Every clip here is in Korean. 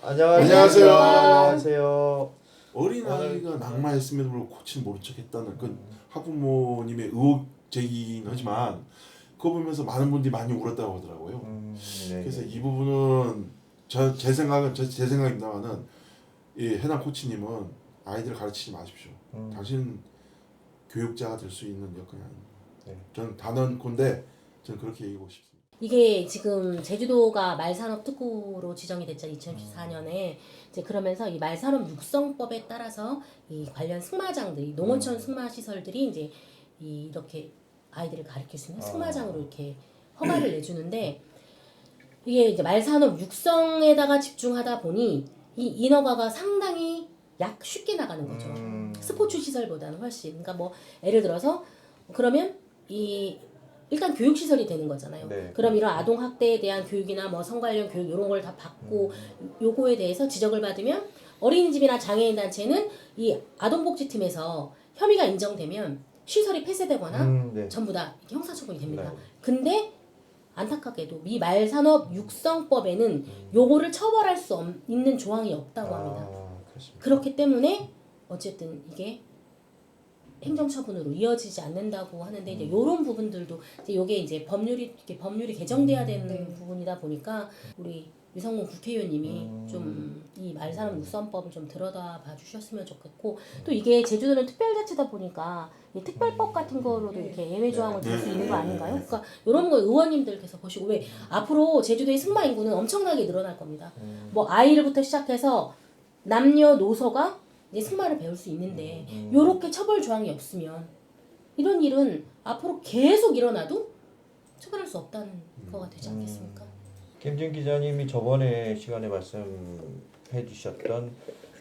안녕하세요. 안녕하세요. 어린아이가 낙마했음에도 불구하고 코치는 모른 척했다는 그 학부모님의 의혹 제기는 하지만 그거 보면서 많은 분들이 많이 울었다고 하더라고요. 네. 그래서 이 부분은 제 생각입니다만은 이 해당 코치님은 아이들을 가르치지 마십시오. 당신 교육자가 될 수 있는 역할이 아닙니다. 네. 저는 단언컨대 저는 그렇게 얘기하고 싶습니다. 이게 지금 제주도가 말산업 특구로 지정이 됐죠. 2014년에. 이제 그러면서 이 말산업 육성법에 따라서 이 관련 승마장들이 농어촌 승마 시설들이 이제 이렇게 아이들을 가르칠 수 있는 승마장으로 이렇게 허가를 내주는데, 이게 이제 말산업 육성에다가 집중하다 보니 이 인허가가 상당히 쉽게 나가는 거죠. 스포츠 시설보다는 훨씬. 그러니까 뭐 예를 들어서 그러면 일단 교육시설이 되는 거잖아요. 네. 그럼 이런 아동학대에 대한 교육이나 뭐 성관련 교육 이런 걸 다 받고 요거에 대해서 지적을 받으면 어린이집이나 장애인단체는 이 아동복지팀에서 혐의가 인정되면 시설이 폐쇄되거나 네. 전부 다 형사처분이 됩니다. 네. 근데 안타깝게도 이 말산업 육성법에는 요거를 처벌할 수 있는 조항이 없다고 합니다. 그렇습니다. 그렇기 때문에 어쨌든 이게 행정처분으로 이어지지 않는다고 하는데, 이제 요런 부분들도 이제 요게 이제 법률이 개정돼야 되는 부분이다 보니까 우리 유성문 국회의원님이 좀 이 말산업 육성법을 좀 들여다봐 주셨으면 좋겠고, 또 이게 제주도는 특별자치다 보니까 이 특별법 같은 거로도 이렇게 예외 조항을 줄 수 있는 거 아닌가요? 그러니까 이런 거 의원님들께서 보시고, 왜 앞으로 제주도의 승마 인구는 엄청나게 늘어날 겁니다. 뭐 아이를부터 시작해서 남녀노소가 이제 승마를 배울 수 있는데 요렇게 처벌 조항이 없으면 이런 일은 앞으로 계속 일어나도 처벌할 수 없다는 거가 되지 않겠습니까? 김진 기자님이 저번에 시간에 말씀해 주셨던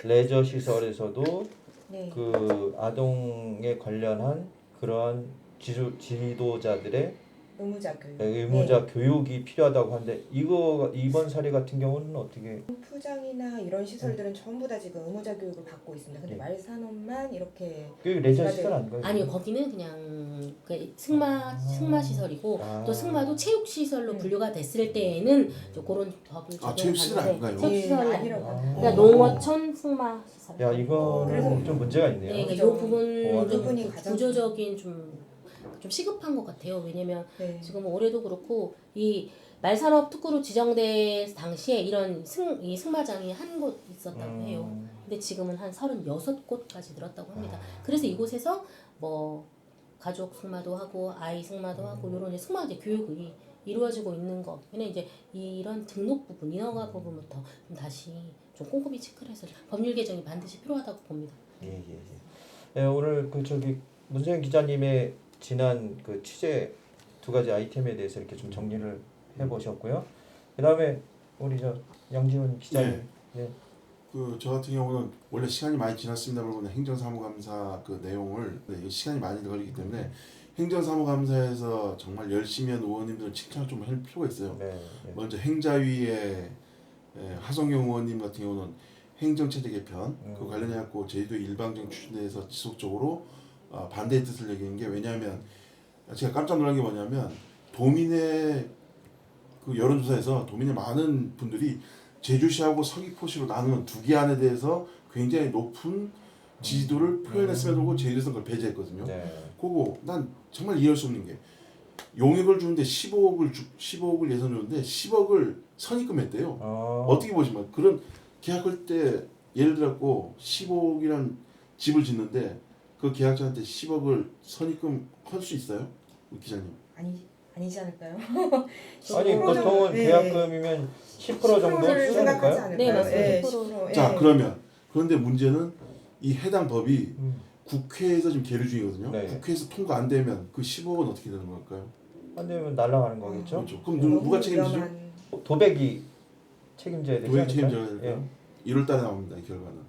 레저 시설에서도 네. 그 아동에 관련한 그러한 지도자들의 의무자 교육이 필요하다고 하는데, 이번 사례 같은 경우는 어떻게? 포장이나 이런 시설들은 전부 다 지금 의무자 교육을 받고 있습니다. 근데 네. 말산업만 이렇게 그 레저 시설 아닌가요? 아니요, 거기는 그냥 그 승마 시설이고, 또 승마도 체육 시설로 분류가 됐을 때에는 좀 그런 법을 체육시설 아닌가요? 체육 시설 아니라고 합니다. 그러니까 농어촌 승마 시설. 야, 이거는 좀 문제가 있네요. 네, 그러니까 이 부분 좀 부분이 가장 구조적인 좀 시급한 것 같아요. 왜냐면 지금 올해도 그렇고 이 말산업 특구로 지정된 당시에 이런 승마장이 한 곳 있었다고 해요. 근데 지금은 한 36곳까지 늘었다고 합니다. 그래서 이곳에서 뭐 가족 승마도 하고 아이 승마도 하고 이런 이제 승마 교육이 이루어지고 있는 거. 왜냐면 이제 이런 등록 부분, 인허가 부분부터 좀 다시 좀 꼼꼼히 체크를 해서 법률 개정이 반드시 필요하다고 봅니다. 예. 네, 오늘 문세영 기자님의 지난 그 취재 두 가지 아이템에 대해서 이렇게 좀 정리를 해보셨고요. 그다음에 우리 양지훈 기자님. 네. 저 같은 경우는 원래 시간이 많이 지났습니다. 그러면 행정사무감사 그 내용을 시간이 많이 걸리기 때문에 행정사무감사에서 정말 열심히 한 의원님들은 칭찬을 좀 할 필요가 있어요. 네. 먼저 행자위의 하성경 의원님 같은 경우는 행정체제 개편 그 관련해갖고 제주도 일방적 추진에서 지속적으로 반대의 뜻을 얘기한 게, 왜냐하면 제가 깜짝 놀란 게 뭐냐면 도민의 그 여론조사에서 도민의 많은 분들이 제주시하고 서귀포시로 나누는 두 개 안에 대해서 굉장히 높은 지지도를 표현했음에도 불구하고 제주도에서 그걸 배제했거든요. 네. 그거 난 정말 이해할 수 없는 게, 용역을 주는데 15억을 예산 주는데 10억을 선입금했대요. 어떻게 보시면 그런 계약할 때 예를 들었고 15억이란 집을 짓는데 그 계약자한테 10억을 선입금 할 수 있어요? 기자님? 아니지 않을까요? 아니 보통은 계약금이면 10% 정도 쓰지 않을까요? 네, 맞습니다. 10%. 자, 그런데 문제는 이 해당 법이 국회에서 지금 계류 중이거든요. 네. 국회에서 통과 안 되면 그 10억은 어떻게 되는 걸까요? 안 되면 날아가는 거겠죠. 그렇죠. 그럼 누가 책임지죠? 도백이 책임져야 되지 도액 않을까요? 책임져야 될까요? 1월 달에 나옵니다, 이 결과는.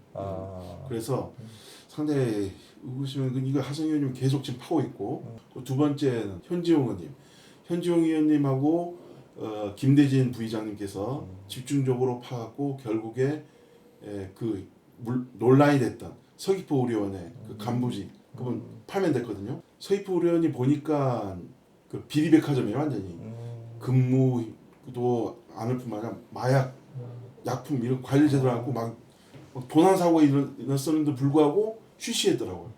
그래서 상당히 보시면 이거 하성희 의원님 계속 지금 파고 있고, 두 번째는 현지용 의원님. 현지용 의원님하고 김대진 부의장님께서 집중적으로 파갖고 결국에 논란이 됐던 서귀포 의료원의 그 간부직 그분 파면됐거든요. 서귀포 의료원이 보니까 그 비리백화점이에요, 완전히. 근무 않을 뿐만 아니라 마약, 약품 이런 관리 제대로 안 하고 막 도난 사고가 일어났었는데 불구하고 쉬쉬했더라고요.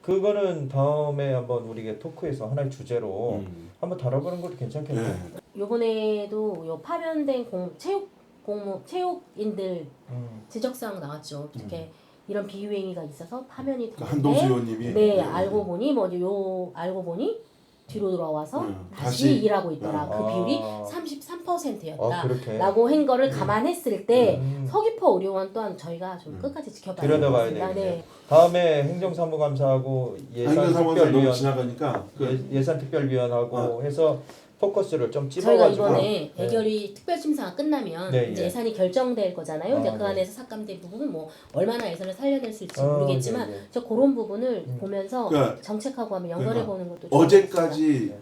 그거는 다음에 한번 우리가 토크에서 하나의 주제로 한번 다뤄보는 것도 괜찮겠네요. 네. 요번에도 요 파견된 체육인들 지적사항 나왔죠. 이렇게 이런 비유행위가 있어서 파면이 그 한동수 됐는데 의원님이 네, 알고 보니 알고 보니 뒤로 돌아와서 다시 일하고 있더라. 그 비율이 33%였다. 그렇게 라고 한 거를 감안했을 때 서귀포 의료원 또한 저희가 좀 끝까지 지켜봐야 들여다봐야 되겠습니다. 되겠네요. 다음에 행정사무감사하고 행정사무가 너무 예산특별위원 지나가니까 예산특별위원하고 해서 포커스를 좀 저희가 찝어가지고 이번에 애결이 특별심사가 끝나면 네, 이제 예. 예산이 결정될 거잖아요. 이제 그 네. 안에서 삭감된 부분은 뭐 얼마나 예산을 살려낼 수 있을지 아, 모르겠지만 네, 네. 저 그런 부분을 보면서 그러니까 정책하고 한번 연결해 보는 것도 어제까지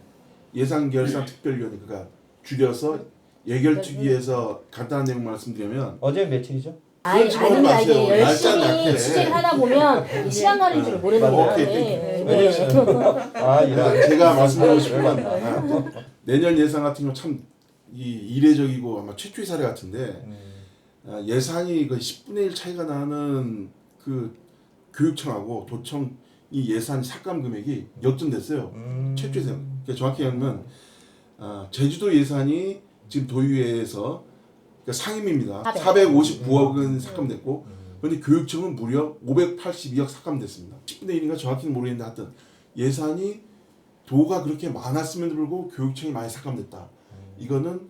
예산결산특별위원회 그러니까 줄여서 예결특위에서 간단한 내용 말씀드리면 어제 며칠이죠? 아니 그건 아닙니다. 마세요. 이게 열심히 날짜 약해. 취재를 하다 보면 이 시간 가는 줄 모르는 거예요. 오케이, 네. 땡큐. 네. 제가 말씀드리고 싶은 건 건 내년 예산 같은 경우 참 이례적이고 아마 최초의 사례 같은데 예산이 그 10분의 1 차이가 나는 그 교육청하고 도청 이 예산 삭감 금액이 역전됐어요. 최초의 사례. 그러니까 정확히 하면 제주도 예산이 지금 도의회에서 그러니까 상임입니다. 459억 은 삭감됐고 그런데 교육청은 무려 582억 삭감됐습니다. 10분의 1인가 정확히는 모르겠는데 하여튼 예산이 도가 그렇게 많았음에도 불구하고 교육청이 많이 삭감됐다. 이거는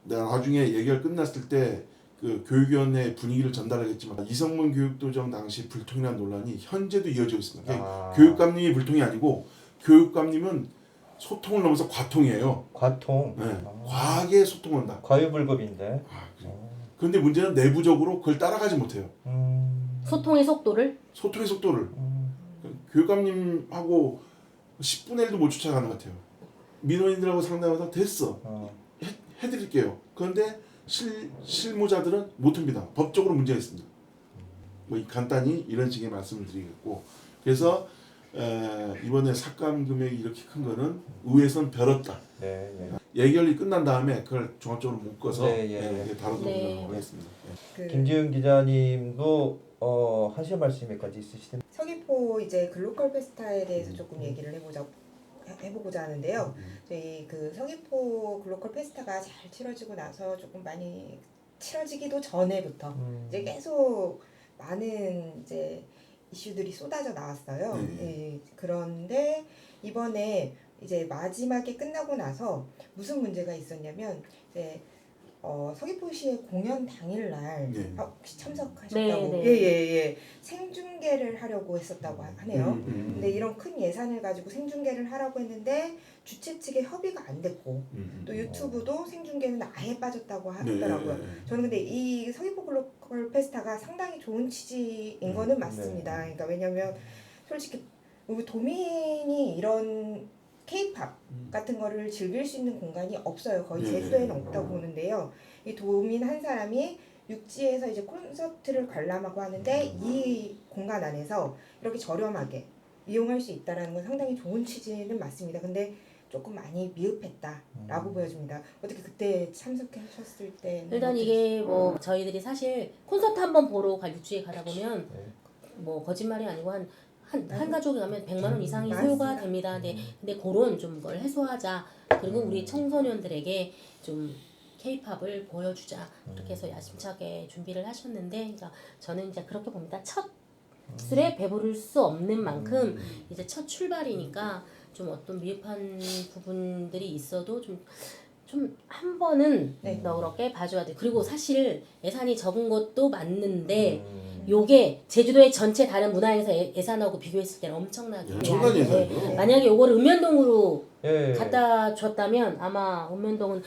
내가 나중에 얘기가 끝났을 때 그 교육위원회 분위기를 전달하겠지만 이성문 교육도정 당시 불통이라는 논란이 현재도 이어지고 있습니다. 교육감님이 불통이 아니고 교육감님은 소통을 넘어서 과통이에요. 과통. 네. 과하게 소통한다. 과유불급인데. 그런데 문제는 내부적으로 그걸 따라가지 못해요. 소통의 속도를 소통의 속도를 교육감님하고 10분의 1도 못 쫓아가는 것 같아요. 민원인들하고 상담하다 됐어. 해드릴게요. 그런데 실무자들은 못합니다. 법적으로 문제가 있습니다. 뭐 간단히 이런 식의 말씀을 드리겠고 그래서 이번에 삭감 금액이 이렇게 큰 거는 의회선 벼렀다. 네, 네. 예결이 끝난 다음에 그걸 종합적으로 묶어서 다루도록 네. 하겠습니다. 김지은 기자님도 하실 말씀이 몇 가지 있으시던데. 서귀포 이제 글로컬 페스타에 대해서 조금 얘기를 해보고자 하는데요. 저희 그 서귀포 글로컬 페스타가 잘 치러지고 나서 조금 많이 치러지기도 전에부터 이제 계속 많은 이제 이슈들이 쏟아져 나왔어요. 예, 그런데 이번에 이제 마지막에 끝나고 나서 무슨 문제가 있었냐면 이제 서귀포시의 공연 당일날 혹시 참석하셨다고? 네, 네. 예. 생중계를 하려고 했었다고 하네요. 근데 이런 큰 예산을 가지고 생중계를 하라고 했는데 주최 측의 협의가 안 됐고 또 유튜브도 생중계는 아예 빠졌다고 하더라고요. 저는 근데 이 서귀포 글로컬 페스타가 상당히 좋은 취지인 거는 맞습니다. 그러니까 왜냐면 솔직히 우리 도민이 이런 K-팝 같은 거를 즐길 수 있는 공간이 없어요. 거의 제주도에는 없다고 보는데요. 이 도민 한 사람이 육지에서 이제 콘서트를 관람하고 하는데 이 공간 안에서 이렇게 저렴하게 이용할 수 있다라는 건 상당히 좋은 취지는 맞습니다. 근데 조금 많이 미흡했다라고 보여집니다. 어떻게 그때 참석하셨을 때 일단 이게 뭐 저희들이 사실 콘서트 한번 보러 육지에 가다 보면 뭐 거짓말이 아니고 한 가족이 가면 100만 원 이상이 소요가 됩니다. 근데 그런 좀 걸 해소하자. 그리고 우리 청소년들에게 좀 K-팝을 보여주자. 그렇게 해서 야심차게 준비를 하셨는데, 그러니까 저는 이제 그렇게 봅니다. 첫 술에 배부를 수 없는 만큼 이제 첫 출발이니까 좀 어떤 미흡한 부분들이 있어도 좀 한 번은 너그럽게 봐줘야 돼. 그리고 사실 예산이 적은 것도 맞는데 요게 제주도의 전체 다른 문화행사 예산하고 비교했을 때는 엄청나게 엄청난 예산이죠. 만약에 요거를 은면동으로 예. 갖다 줬다면 아마 은면동은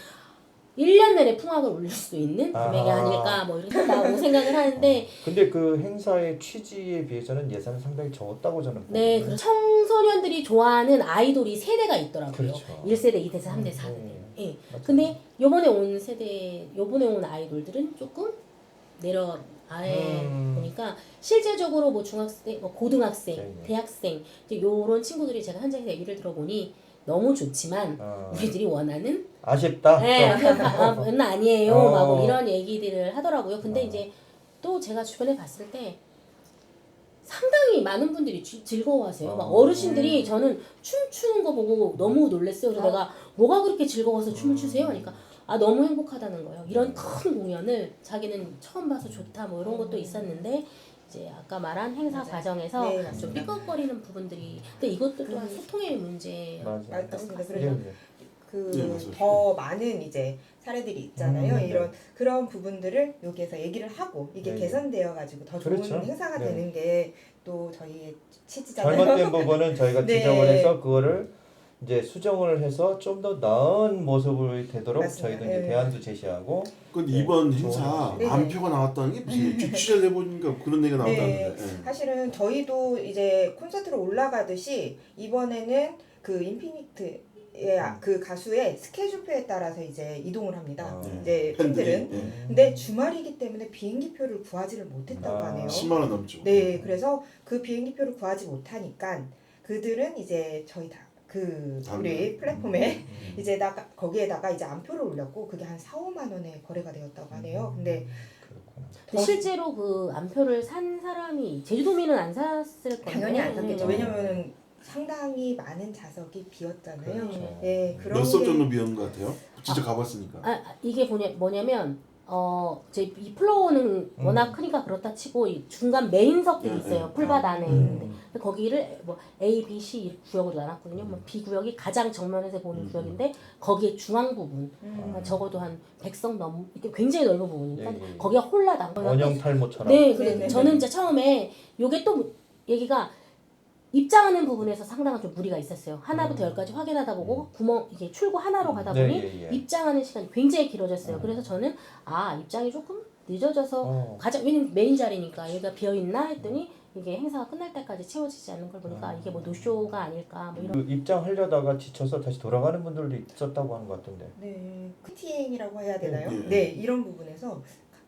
1년 내내 풍악을 올릴 수 있는 금액이 아닐까 뭐 이렇게 생각을 하는데 근데 그 행사의 취지에 비해서는 예산은 상당히 적었다고 저는 보거든요. 네, 그래서 청소년들이 좋아하는 아이돌이 세대가 있더라고요. 그렇죠. 1세대, 2세대, 3대, 4세대. 예. 근데 요번에 온 아이돌들은 조금 아래 보니까 실제적으로 뭐 중학생, 뭐 고등학생, 네. 대학생 이제 요런 친구들이 제가 현장에서 얘기를 들어보니 너무 좋지만 아, 우리들이 원하는 아쉽다. 네, 또. 아니에요. 어. 막 뭐 이런 얘기들을 하더라고요. 근데 어. 이제 또 제가 주변에 봤을 때 상당히 많은 분들이 즐거워하세요. 막 어르신들이 저는 춤추는 거 보고 너무 놀랐어요. 그래서 내가 뭐가 그렇게 즐거워서 춤을 추세요? 하니까 아 너무 행복하다는 거예요. 이런 큰 공연을 자기는 처음 봐서 좋다 뭐 이런 것도 있었는데 이제 아까 말한 행사 맞아요. 과정에서 네, 좀 맞습니다. 삐걱거리는 부분들이 근데 이것도 또한 소통의 문제 맞아. 맞습니다. 예, 그래서 예. 네, 맞아요. 더 많은 이제 사례들이 있잖아요. 네. 이런 그런 부분들을 여기에서 얘기를 하고 이게 네. 개선되어 가지고 더 좋은 그렇죠. 행사가 네. 되는 게 또 저희의 취지잖아요. 잘못된 부분은 저희가 네. 지적을 해서 그거를 이제 수정을 해서 좀 더 나은 모습이 되도록 맞습니다. 저희도 이제 네. 대안도 제시하고 근데 네, 이번 좋은 행사 방식. 네. 안표가 나왔다는 게 무슨 취재를 해보니까 그런 얘기가 나왔다는데. 예. 사실은 저희도 이제 콘서트로 올라가듯이 이번에는 그 인피니트의 그 가수의 스케줄표에 따라서 이제 이동을 합니다. 아, 이제 팬들이, 팬들은. 예. 근데 주말이기 때문에 비행기표를 구하지를 못했다고 아. 하네요. 10만 원 넘죠. 네, 그래서 그 비행기표를 구하지 못하니까 그들은 이제 저희 다 그 우리 플랫폼에 이제 거기에다가 이제 안표를 올렸고 그게 한 4, 5만 원에 거래가 되었다고 하네요. 근데 그렇구나. 근데 실제로 그 안표를 산 사람이 제주도민은 안 샀을 건데 당연히 안 샀겠죠. 음. 왜냐면은 상당히 많은 좌석이 비었잖아요. 그렇죠. 네, 그런 몇 석 게 정도 비었는 것 같아요? 진짜 가봤으니까. 이게 뭐냐면 이제 이 플로어는 워낙 크니까 그렇다 치고 이 중간 메인석들이 있어요. 풀밭 안에 있는데 근데 거기를 뭐 A, B, C 구역으로 나눴거든요. 뭐 B 구역이 가장 정면에서 보는 구역인데 거기에 중앙 부분 적어도 한 100석 넘 이게 굉장히 넓은 부분이니까 예, 예. 거기가 홀라당. 원형 탈모처럼. 네, 그래 네네. 저는 이제 처음에 요게 또 얘기가 입장하는 부분에서 상당한 좀 무리가 있었어요. 하나부터 열까지 확인하다 보고 구멍 이게 출구 하나로 가다 네, 보니 예, 예. 입장하는 시간이 굉장히 길어졌어요. 그래서 저는 입장이 조금 늦어져서 어. 왜냐면 메인 자리니까 여기가 비어 있나 했더니 이게 행사가 끝날 때까지 채워지지 않는 걸 보니까 이게 뭐 노쇼가 아닐까 뭐 이런. 그 입장하려다가 지쳐서 다시 돌아가는 분들도 있었다고 하는 것 같은데. 네, 큐팅이라고 해야 되나요? 네. 네, 이런 부분에서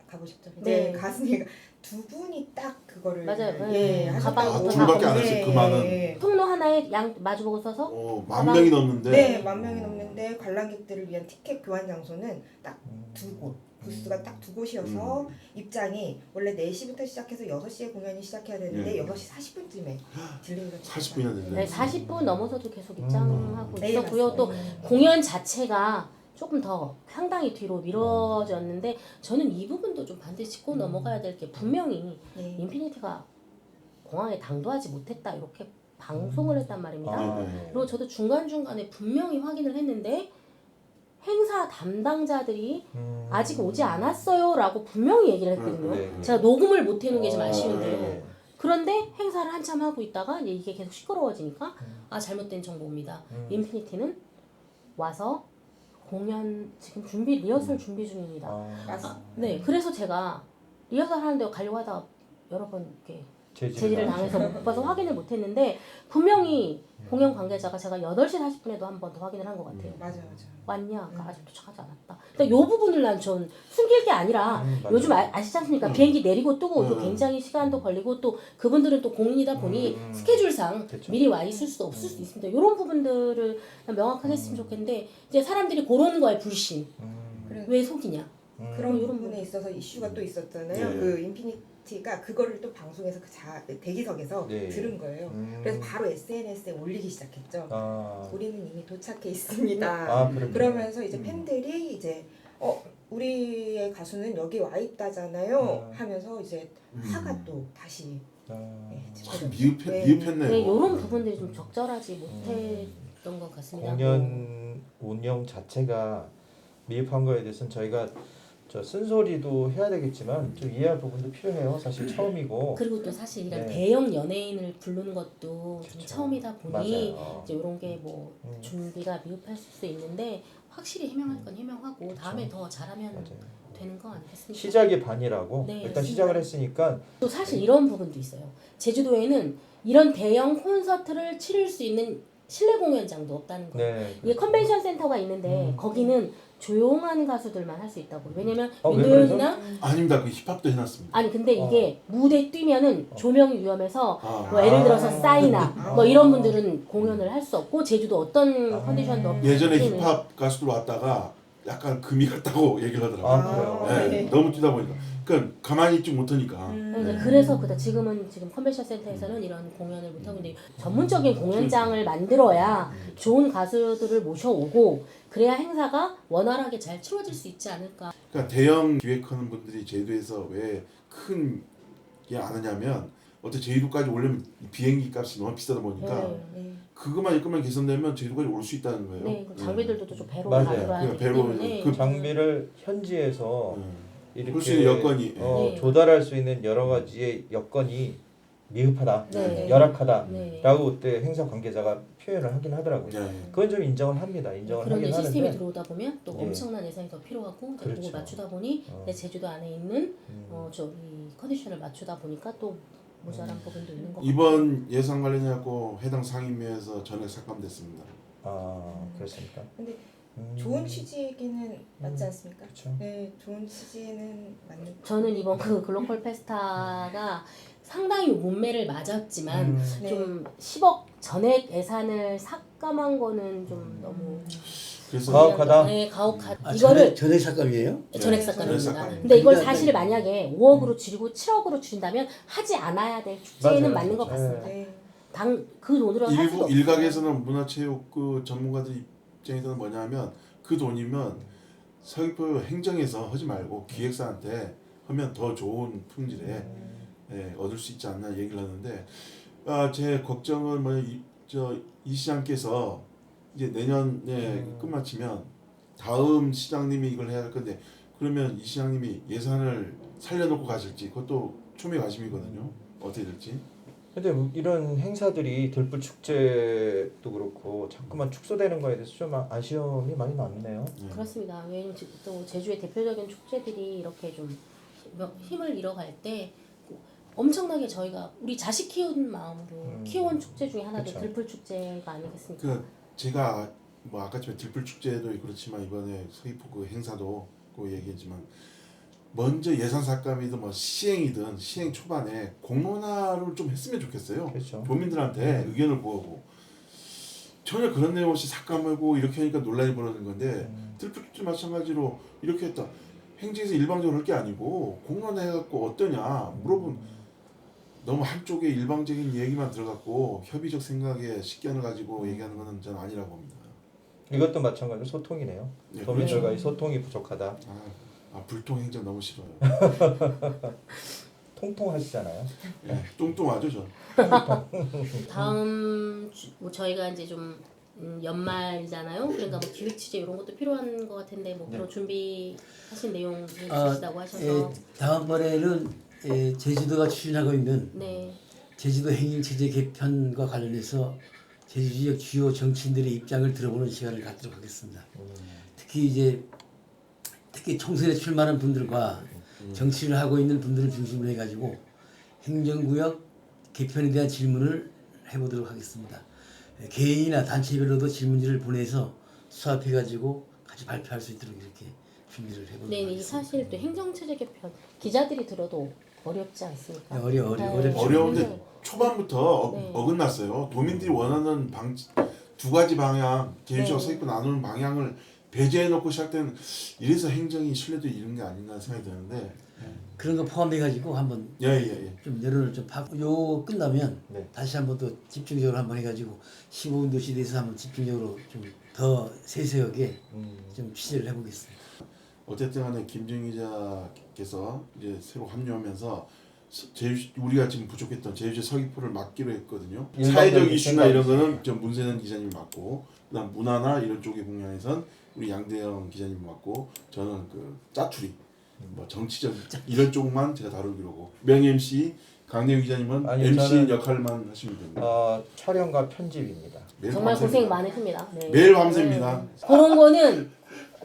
가고 싶죠. 네. 이제 가수니까 두 분이 딱 그거를 맞아요. 예, 네. 하셨다고. 가방 둘밖에 안 네, 했어요. 그 많은. 통로 하나에 양 마주보고 서서 10,000 명이 넘는데. 네, 10,000명이 넘는데 관람객들을 위한 티켓 교환 장소는 딱 두 곳. 부스가 딱 두 곳이어서 입장이 원래 4시부터 시작해서 6시에 공연이 시작해야 되는데 6시 40분쯤에 딜레이가 40분이나 됐네. 네, 40분 넘어서도 계속 입장하고 네, 있었고요. 또 맞습니다. 공연 자체가 조금 더 상당히 뒤로 미뤄졌는데 저는 이 부분도 좀 반드시 짚고 넘어가야 될 게 분명히 네. 인피니티가 공항에 당도하지 못했다 이렇게 방송을 했단 말입니다. 네, 네. 그리고 저도 중간중간에 분명히 확인을 했는데 행사 담당자들이 아직 오지 않았어요 라고 분명히 얘기를 했거든요. 네. 제가 녹음을 못 해놓은 게 좀 아쉬운데요. 네. 그런데 행사를 한참 하고 있다가 이제 이게 계속 시끄러워지니까 잘못된 정보입니다. 인피니티는 와서 공연 지금 리허설 준비 중입니다. 아, 네, 그래서 제가 리허설 하는데 가려고 하다가 여러 번 이렇게 제지를 당해서 못 봐서 확인을 못 했는데 분명히 공연 관계자가 제가 8시 40분에도 한 번 더 확인을 한 것 같아요. 맞아. 왔냐? 아직 도착하지 않았다. 그러니까 요 부분을 난 전 숨길 게 아니라 요즘 아시지 않습니까? 비행기 내리고 뜨고 또 굉장히 시간도 걸리고 또 그분들은 또 공인이다 보니 스케줄상 그쵸. 미리 와 있을 수도 없을 수도 있습니다. 이런 부분들을 명확하게 했으면 좋겠는데 이제 사람들이 그런 거에 불신. 그래, 왜 속이냐? 그런 이런 부분에 있어서 이슈가 또 있었잖아요. 네. 그 인피니티가 그거를 또 방송에서 대기석에서 네. 들은 거예요. 그래서 바로 SNS에 올리기 시작했죠. 아, 우리는 이미 도착해 있습니다. 그렇군요. 그러면서 이제 팬들이 이제 우리의 가수는 여기 와 있다잖아요 하면서 이제 화가 또 다시 참 네. 미흡했네요. 네, 이런 부분들이 좀 적절하지 못했던 것 같습니다. 공연 운영 자체가 미흡한 거에 대해서는 저희가 쓴소리도 해야 되겠지만 좀 이해할 부분도 필요해요. 사실 처음이고. 그리고 또 사실 이런 네. 대형 연예인을 부르는 것도 좀 그쵸. 처음이다 보니 맞아요. 이제 이런 게 뭐 준비가 미흡할 수 있는데 확실히 해명할 건 해명하고 다음에 더 잘하면 맞아요. 되는 거 아니겠습니까? 시작이 반이라고. 네, 일단 맞습니다. 시작을 했으니까 또 사실 이런 부분도 있어요. 제주도에는 이런 대형 콘서트를 치를 수 있는 실내 공연장도 없다는 거예요. 네. 이게 컨벤션 센터가 있는데 거기는 조용한 가수들만 할 수 있다고. 왜냐면 왜 윤도현이나 아닙니다. 그 힙합도 해놨습니다. 아니 근데 이게 무대 뛰면은 조명이 위험해서 아. 뭐 예를 들어서 싸이나 뭐 이런 분들은 공연을 할 수 없고 제주도 어떤 컨디션도 없고 예전에 뛰는. 힙합 가수들 왔다가 약간 금이 갔다고 얘기를 하더라고요. 아, 그래요? 네, 너무 뛰다 보니까. 그러니까 가만히 있지 못하니까. 그래서 지금은 컨벤션 센터에서는 이런 공연을 못 하고 있는데 전문적인 공연장을 만들어야 좋은 가수들을 모셔오고 그래야 행사가 원활하게 잘 치러질 수 있지 않을까. 그러니까 대형 기획하는 분들이 제주에서 왜 큰 게 안 하냐면 어떻게 제주도까지 오려면 비행기 값이 너무 비싸다 보니까 네. 그것만 일것만 개선되면 제주도까지 올 수 있다는 거예요. 네, 장비들도 좀 배로 맞아요. 가져가야 그냥 되기 배로 때문에 그 장비를 현지에서 볼 수 있는 여건이 네. 조달할 수 있는 여러 가지의 여건이 미흡하다, 네. 열악하다라고 네. 그때 행사 관계자가 표현을 하긴 하더라고요. 네. 그건 좀 인정을 합니다. 인정을 그런 하긴 시스템이 하는데 들어오다 보면 또 예. 엄청난 예산이 더 필요하고 이제 그렇죠. 그걸 맞추다 보니 내 제주도 안에 있는 저기 컨디션을 맞추다 보니까 또 모자란 부분도 있는 것 같아요. 이번 예산 관련해갖고 해당 상임위에서 전액 삭감됐습니다. 아 그렇습니까? 근데 좋은 취지이기는 맞지 않습니까? 그렇죠. 네, 좋은 취지는 맞는. 저는 이번 그 글로컬 페스타가 상당히 문매를 맞았지만 네. 좀 10억 전액 예산을 삭감한 거는 좀 너무 그래서 가혹하다? 네, 가혹하다. 아, 이거를 전액 삭감이에요? 전액 네, 삭감입니다. 전액 삭감입니다. 근데 이걸 근데 사실 만약에 5억으로 줄이고 7억으로 줄인다면 하지 않아야 될 축제는 맞아요. 맞는 것 네. 같습니다. 네. 그 돈으로 할 수도 일부 없어요. 일각에서는 문화체육 그 전문가들 입장에서는 뭐냐면 그 돈이면 서귀포 행정에서 하지 말고 기획사한테 하면 더 좋은 품질에 얻을 수 있지 않나 얘기를 하는데 제 걱정은 이 시장께서 이제 내년에 끝마치면 다음 시장님이 이걸 해야 할 건데 그러면 이 시장님이 예산을 살려놓고 가실지 그것도 초미가심이거든요. 어떻게 될지. 근데 이런 행사들이 들불 축제도 그렇고 자꾸만 축소되는 거에 대해서 좀 아쉬움이 많이 남네요. 그렇습니다. 왜냐면 또 제주의 대표적인 축제들이 이렇게 좀 힘을 잃어갈 때 엄청나게 저희가 우리 자식 키운 마음으로 키워온 축제 중에 하나도 그쵸. 들풀 축제가 아니겠습니까? 그 제가 뭐 아까 전에 들불 축제도 그렇지만 이번에 서귀포 그 행사도 그 얘기했지만 먼저 예산 삭감이든 뭐 시행이든 시행 초반에 공론화를 좀 했으면 좋겠어요. 그렇죠. 도민들한테 의견을 구하고 전혀 그런 내용 없이 삭감하고 이렇게 하니까 논란이 벌어지는 건데 들불 축제 마찬가지로 이렇게 했다. 행정에서 일방적으로 할 게 아니고 공론화해갖고 어떠냐 물어본 너무 한쪽에 일방적인 얘기만 들어갔고 협의적 생각에 식견을 가지고 얘기하는 것은 저는 아니라고 봅니다. 이것도 마찬가지로 소통이네요. 네, 도민들과의 소통이 부족하다. 불통 행정 너무 싫어요. 통통하시잖아요. 네, 뚱뚱하죠 전. 다음 뭐 저희가 이제 좀 연말이잖아요. 그러니까 뭐 기획 취재 이런 것도 필요한 것 같은데 뭐 그런 준비하신 내용 있으시다고 하셔서 다음번에는 제주도가 추진하고 있는 네. 제주도 행정체제 개편과 관련해서 제주 지역 주요 정치인들의 입장을 들어보는 시간을 갖도록 하겠습니다. 특히 총선에 출마하는 분들과 정치를 하고 있는 분들을 중심으로 해가지고 행정구역 개편에 대한 질문을 해보도록 하겠습니다. 개인이나 단체별로도 질문지를 보내서 수합해가지고 같이 발표할 수 있도록 이렇게 준비를 해보도록 네, 이 하겠습니다. 사실 또 행정체제 개편 기자들이 들어도 어렵지 않습니까? 어렵죠. 어려운데 초반부터 네. 어긋났어요. 도민들이 원하는 두 가지 방향, 제주시와 네. 서귀포 나누는 방향을 배제해놓고 시작된 이래서 행정이 신뢰도 잃은 게 아닌가 생각이 드는데 그런 거 포함해가지고 한번 예. 좀 여론을 좀 파고 요 끝나면 네. 다시 한번 또 집중적으로 한번 해가지고 15분 도시에 대해서 한번 집중적으로 좀 더 세세하게 좀 취재를 해보겠습니다. 어쨌든 간에 김정 기자께서 이제 새로 합류하면서 우리가 지금 부족했던 제주시 서귀포를 맡기로 했거든요. 사회적 이슈나 이런 거는 전 문세는 기자님이 맡고 그다음 문화나 이런 쪽의 분야에선 우리 양대영 기자님이 맡고 저는 그 짜투리 뭐 정치적 이런 쪽만 제가 다루기로 하고 명 MC 강대영 기자님은 아니요, MC 저는 역할만 하시면 됩니다. 촬영과 편집입니다. 매일 정말 밤새입니다. 고생 많으십니다. 네. 매일 밤새입니다. 네. 그런 거는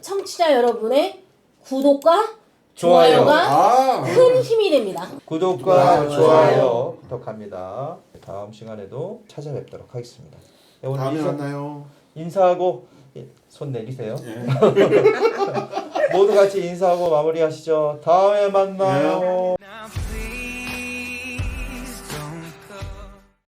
청취자 여러분의 구독과 좋아요. 좋아요가 큰 힘이 됩니다. 구독과 좋아요 부탁합니다. 다음 시간에도 찾아뵙도록 하겠습니다. 오늘 다음에 만나요. 인사하고 손 내리세요. 예. 모두 같이 인사하고 마무리하시죠. 다음에 만나요.